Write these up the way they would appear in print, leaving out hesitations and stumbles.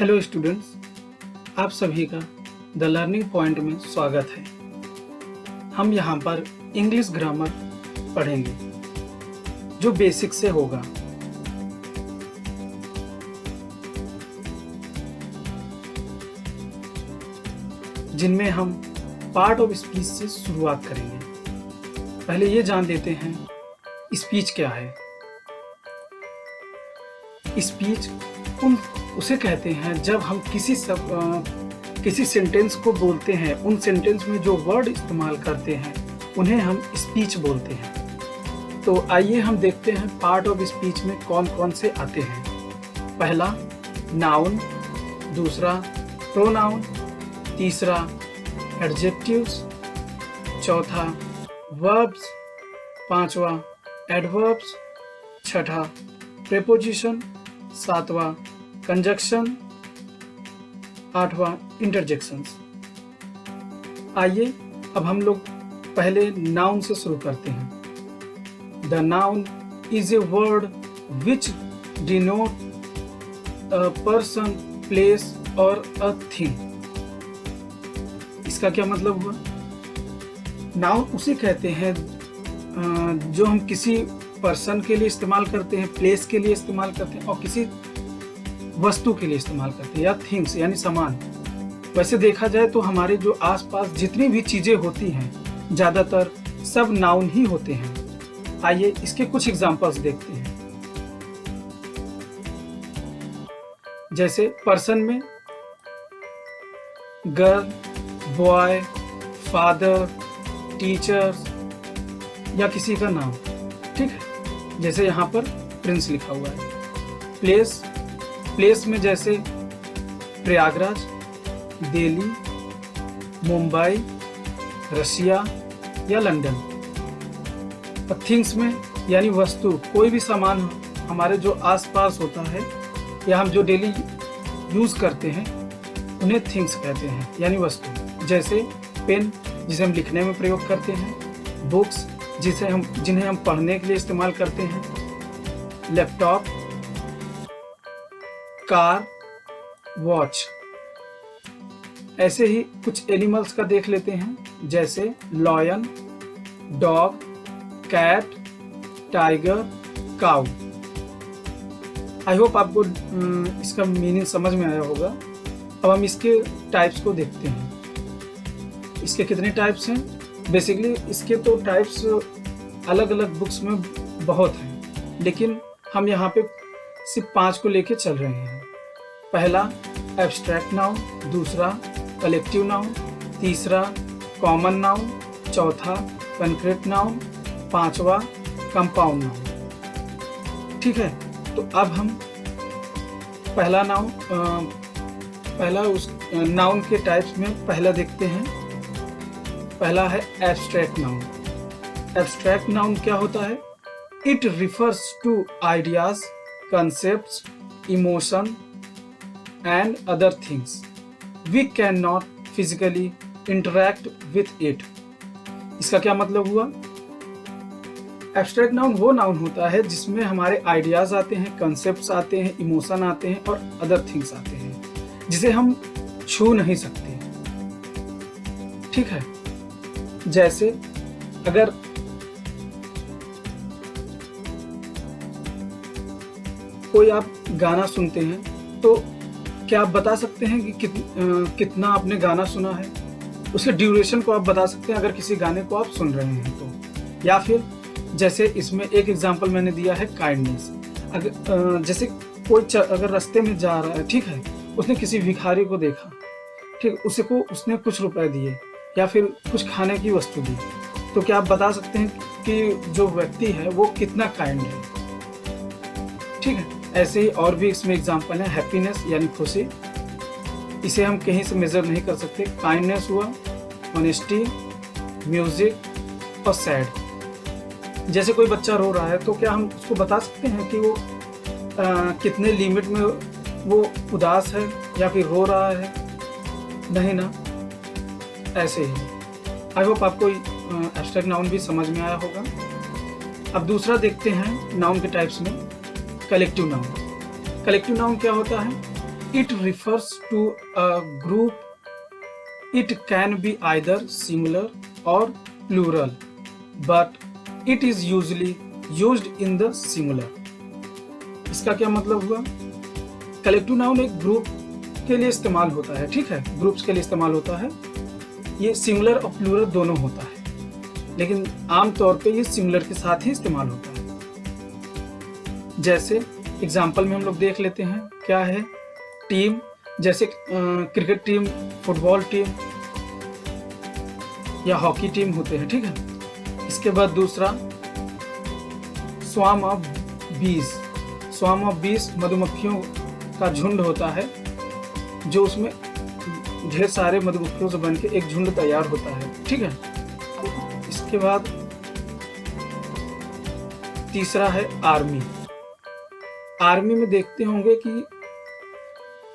Hello students, आप सभी का द लर्निंग पॉइंट में स्वागत है। हम यहाँ पर इंग्लिश ग्रामर पढ़ेंगे जो बेसिक से होगा। जिनमें हम पार्ट ऑफ स्पीच से शुरुआत करेंगे। पहले ये जान लेते हैं स्पीच क्या है। स्पीच उसे कहते हैं जब हम किसी सेंटेंस को बोलते हैं, उन सेंटेंस में जो वर्ड इस्तेमाल करते हैं उन्हें हम स्पीच बोलते हैं। तो आइए हम देखते हैं पार्ट ऑफ स्पीच में कौन कौन से आते हैं। पहला नाउन, दूसरा प्रोनाउन, तीसरा एडजेक्टिव्स, चौथा वर्ब्स, पांचवा एडवर्ब्स, छठा प्रेपोजिशन, सातवां कंजक्शन, आठवां इंटरजेक्शंस। आइए अब हम लोग पहले नाउन से शुरू करते हैं। The noun is a word which denote a person, place और अ थिंग। इसका क्या मतलब हुआ? नाउन उसे कहते हैं जो हम किसी पर्सन के लिए इस्तेमाल करते हैं, प्लेस के लिए इस्तेमाल करते हैं और किसी वस्तु के लिए इस्तेमाल करते हैं, या थिंग्स यानी सामान। वैसे देखा जाए तो हमारे जो आसपास जितनी भी चीजें होती हैं ज्यादातर सब नाउन ही होते हैं। आइए इसके कुछ एग्जांपल्स देखते हैं। जैसे पर्सन में गर्ल, बॉय, फादर, टीचर्स या किसी का नाम, ठीक है। जैसे यहाँ पर प्रिंस लिखा हुआ है। प्लेस में जैसे प्रयागराज, दिल्ली, मुंबई, रशिया या लंदन। और थिंग्स में यानी वस्तु, कोई भी सामान हमारे जो आसपास होता है या हम जो डेली यूज करते हैं उन्हें थिंग्स कहते हैं यानी वस्तु। जैसे पेन जिसे हम लिखने में प्रयोग करते हैं, बुक्स जिन्हें हम पढ़ने के लिए इस्तेमाल करते हैं, लैपटॉप, कार, वॉच। ऐसे ही कुछ एनिमल्स का देख लेते हैं। जैसे lion, dog, cat, tiger, cow. I hope आपको इसका मीनिंग समझ में आया होगा। अब हम इसके टाइप्स को देखते हैं। इसके कितने टाइप्स हैं? बेसिकली इसके तो टाइप्स अलग अलग बुक्स में बहुत हैं, लेकिन हम यहाँ पे सिर्फ 5 को लेके चल रहे हैं। पहला एब्स्ट्रैक्ट नाउन, दूसरा कलेक्टिव नाउन, तीसरा कॉमन नाउन, चौथा कंक्रीट नाउन, पांचवा कंपाउंड नाउन। ठीक है, तो अब हम उस नाउन के टाइप्स में पहला देखते हैं। पहला है एब्स्ट्रैक्ट नाउन। एब्स्ट्रैक्ट नाउन क्या होता है? It refers to ideas, concepts, emotion and other things. We cannot physically interact with it. इसका क्या मतलब हुआ? एब्स्ट्रैक्ट नाउन वो नाउन होता है जिसमें हमारे आइडियाज आते हैं, कंसेप्ट्स आते हैं, इमोशन आते हैं और अदर थिंग्स आते हैं जिसे हम छू नहीं सकते। ठीक है, जैसे अगर कोई आप गाना सुनते हैं तो क्या आप बता सकते हैं कि कितना आपने गाना सुना है? उसके ड्यूरेशन को आप बता सकते हैं अगर किसी गाने को आप सुन रहे हैं तो। या फिर जैसे इसमें एक एग्जांपल मैंने दिया है काइंडनेस। जैसे कोई अगर रास्ते में जा रहा है, ठीक है, उसने किसी भिखारी को देखा, ठीक, उसने कुछ रुपए दिए या फिर कुछ खाने की वस्तु दी, तो क्या आप बता सकते हैं कि जो व्यक्ति है वो कितना काइंड है? ठीक है, ऐसे ही और भी इसमें एग्जांपल है। हैप्पीनेस यानी खुशी, इसे हम कहीं से मेजर नहीं कर सकते। काइंडनेस हुआ, ऑनेस्टी, म्यूजिक और सैड। जैसे कोई बच्चा रो रहा है तो क्या हम उसको बता सकते हैं कि वो कितने लिमिट में वो उदास है या फिर रो रहा है? नहीं ना। ऐसे ही आई होप आपको एब्स्ट्रैक्ट नाउन भी समझ में आया होगा। अब दूसरा देखते हैं नाउन के टाइप्स में, कलेक्टिव नाउन। कलेक्टिव नाउन क्या होता है? It refers to a group. It can be either singular or plural, but it is usually used in the singular. इसका क्या मतलब हुआ? कलेक्टिव नाउन एक ग्रुप के लिए इस्तेमाल होता है, ठीक है, ग्रुप्स के लिए इस्तेमाल होता है। ये सिंगुलर और प्लूरल दोनों होता है, लेकिन आमतौर पे ये सिंगुलर के साथ ही इस्तेमाल होता है। जैसे एग्जाम्पल में हम लोग देख लेते हैं, क्या है? टीम, जैसे क्रिकेट टीम, फुटबॉल टीम या हॉकी टीम होते हैं, ठीक है। इसके बाद दूसरा स्वार्म ऑफ बीज। स्वार्म ऑफ बीज मधुमक्खियों का झुंड होता है, जो उसमें ढेर सारे मधुमक्खियों से बनके एक झुंड तैयार होता है, ठीक है। इसके बाद तीसरा है आर्मी। आर्मी में देखते होंगे कि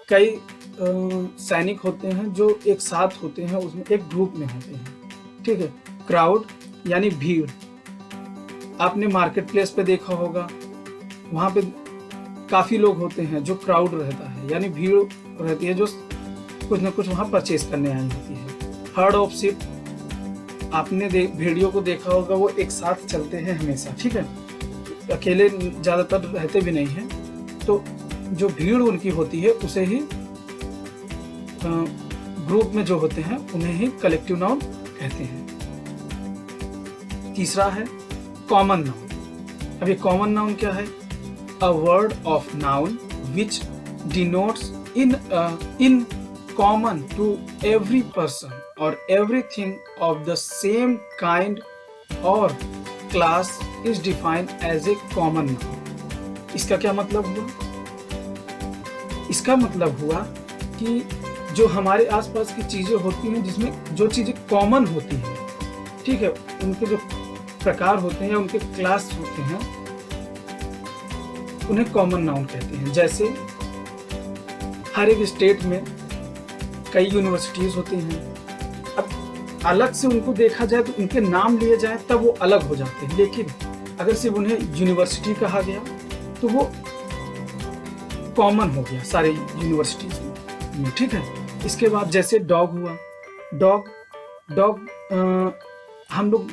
कई सैनिक होते हैं जो एक साथ होते हैं, उसमें एक ग्रुप में होते हैं, ठीक है। क्राउड यानी भीड़। आपने मार्केट प्लेस पे देखा होगा, वहाँ पे काफ़ी लोग होते हैं, जो क्राउड रहता है यानी भीड़ रहती है, जो कुछ ना कुछ वहाँ परचेज करने आई होती है। हर्ड ऑफ शिप, आपने भेड़ियों को देखा होगा, वो एक साथ चलते हैं हमेशा, ठीक है, अकेले ज़्यादातर रहते भी नहीं हैं। तो जो भीड़ उनकी होती है उसे ही ग्रुप में जो होते हैं उन्हें ही कलेक्टिव नाउन कहते हैं। तीसरा है कॉमन नाउन। अब ये कॉमन नाउन क्या है? A word of noun which denotes in common to every person और everything of the same kind और class is defined as a common noun. इसका क्या मतलब हुआ? इसका मतलब हुआ कि जो हमारे आसपास की चीजें होती हैं, जिसमें जो चीजें कॉमन होती हैं, ठीक है, उनके जो प्रकार होते हैं या उनके क्लास होते हैं, उन्हें कॉमन नाउन कहते हैं। जैसे हर एक स्टेट में कई यूनिवर्सिटीज होती हैं। अब अलग से उनको देखा जाए तो उनके नाम लिए जाए तब वो अलग हो जाते हैं, लेकिन अगर सिर्फ उन्हें यूनिवर्सिटी कहा गया तो वो कॉमन हो गया सारे यूनिवर्सिटीज में, ठीक है। इसके बाद जैसे डॉग हुआ। डॉग हम लोग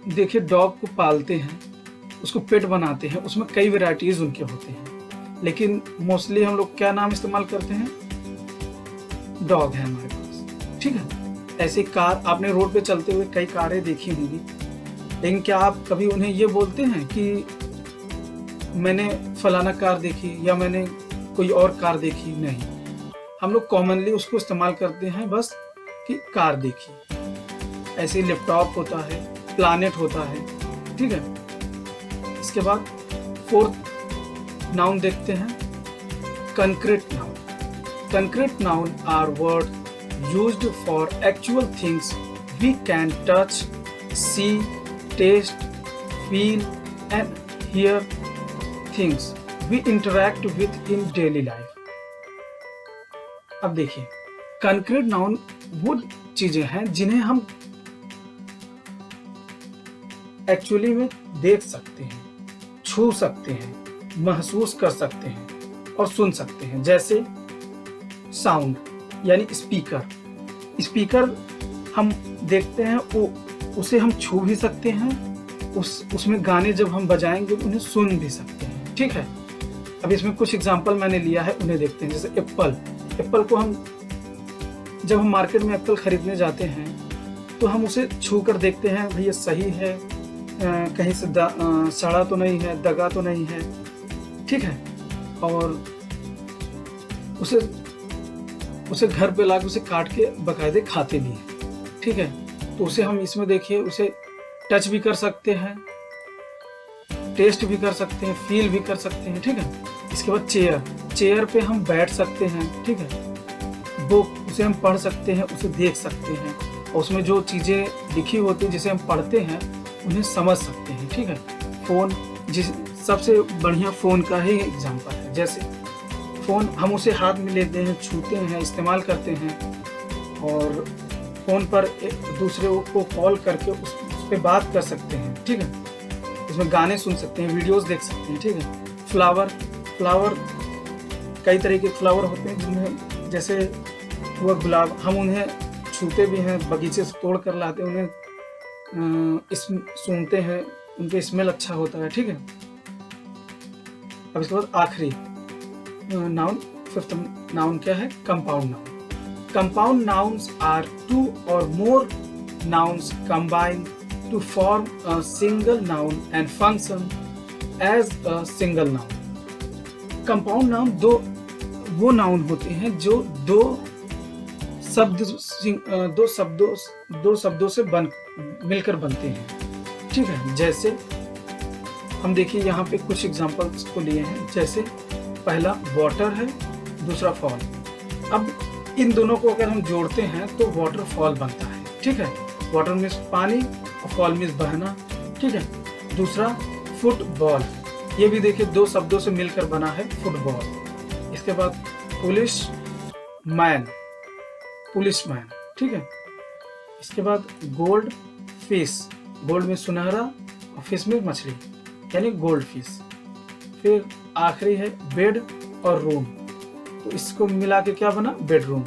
देखिए, डॉग को पालते हैं, उसको पेट बनाते हैं, उसमें कई वेराइटीज उनके होते हैं, लेकिन मोस्टली हम लोग क्या नाम इस्तेमाल करते हैं? डॉग है हमारे पास, ठीक है। ऐसे कार, आपने रोड पे चलते हुए कई कारें देखी होंगी, लेकिन क्या आप कभी उन्हें ये बोलते हैं कि मैंने फलाना कार देखी या मैंने कोई और कार देखी? नहीं, हम लोग कॉमनली उसको इस्तेमाल करते हैं बस कि कार देखी। ऐसे लैपटॉप होता है, प्लानेट होता है, ठीक है। इसके बाद फोर्थ नाउन देखते हैं, concrete noun. Concrete noun are word used for actual things we can touch, see, taste, feel and hear, things we interact with in daily life. अब देखिए, कंक्रीट नाउन वो चीजें हैं जिन्हें हम एक्चुअली में देख सकते हैं, छू सकते हैं, महसूस कर सकते हैं और सुन सकते हैं। जैसे साउंड यानी स्पीकर। स्पीकर हम देखते हैं, उसे हम छू भी सकते हैं, उसमें गाने जब हम बजाएंगे तो उन्हें सुन भी सकते हैं, ठीक है। अब इसमें कुछ एग्जांपल मैंने लिया है, उन्हें देखते हैं। जैसे एप्पल को हम जब हम मार्केट में एप्पल खरीदने जाते हैं तो हम उसे छू कर देखते हैं, भैया सही है, कहीं से सड़ा तो नहीं है, दगा तो नहीं है, ठीक है। और उसे घर पे लाके उसे काट के बाकायदे खाते भी हैं, ठीक है। तो उसे हम इसमें देखिए, उसे टच भी कर सकते हैं, टेस्ट भी कर सकते हैं, फील भी कर सकते हैं, ठीक है। इसके बाद चेयर पे हम बैठ सकते हैं, ठीक है। बुक, उसे हम पढ़ सकते हैं, उसे देख सकते हैं, और उसमें जो चीज़ें लिखी होती हैं जिसे हम पढ़ते हैं उन्हें समझ सकते हैं, ठीक है। फ़ोन, सबसे बढ़िया फ़ोन का ही एग्जाम्पल है। जैसे फ़ोन, हम उसे हाथ में लेते हैं, छूते हैं, इस्तेमाल करते हैं, और फ़ोन पर एक दूसरे को कॉल करके उस पर बात कर सकते हैं, ठीक है। उसमें गाने सुन सकते हैं, वीडियोस देख सकते हैं, ठीक है। फ्लावर कई तरह के फ्लावर होते हैं जिनमें जैसे हुआ गुलाब, हम उन्हें छूते भी हैं, बगीचे से तोड़ कर लाते हैं, उन्हें सूंघते हैं, उनका स्मेल अच्छा होता है। ठीक है, अब इसके बाद आखिरी नाउन, फिफ्थ नाउन क्या है? Compound noun. Compound nouns are two or more nouns combine to form a single noun and function as a single noun. Compound noun वो नाउन होते हैं जो दो शब्दों से मिलकर बनते हैं। ठीक है, जैसे हम देखिए यहाँ पे कुछ एग्जांपल्स को लिए हैं। जैसे पहला वाटर है, दूसरा फॉल। अब इन दोनों को अगर हम जोड़ते हैं तो वाटरफॉल बनता है। ठीक है, वाटर मीन्स पानी और फॉल मीन्स बहना। ठीक है, दूसरा फुटबॉल, ये भी देखिए दो शब्दों से मिलकर बना है, फुटबॉल। इसके बाद पुलिसमैन। ठीक है, इसके बाद गोल्ड फिश, गोल्ड में सुनहरा और फिश में मछली, यानी गोल्ड फिश। फिर आखिरी है बेड और रूम, तो इसको मिला के क्या बना? बेडरूम।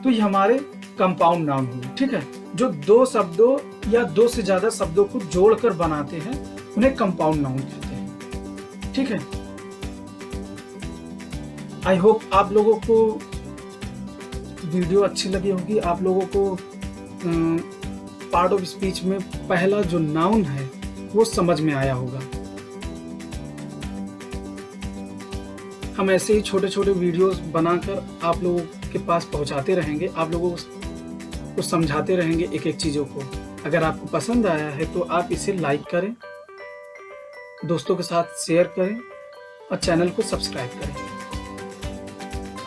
तो ये हमारे कंपाउंड नाउन हुए। ठीक है, जो दो शब्दों या दो से ज्यादा शब्दों को जोड़कर बनाते हैं उन्हें कंपाउंड नाउन कहते हैं। ठीक है, आई होप आप लोगों को वीडियो अच्छी लगी होगी। आप लोगों को पार्ट ऑफ स्पीच में पहला जो नाउन है वो समझ में आया होगा। हम ऐसे ही छोटे छोटे वीडियोस बनाकर आप लोगों के पास पहुंचाते रहेंगे, आप लोगों को समझाते रहेंगे एक एक चीज़ों को। अगर आपको पसंद आया है तो आप इसे लाइक करें, दोस्तों के साथ शेयर करें और चैनल को सब्सक्राइब करें।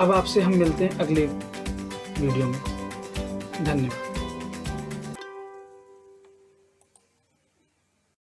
अब आपसे हम मिलते हैं अगले वीडियो में। धन्यवाद।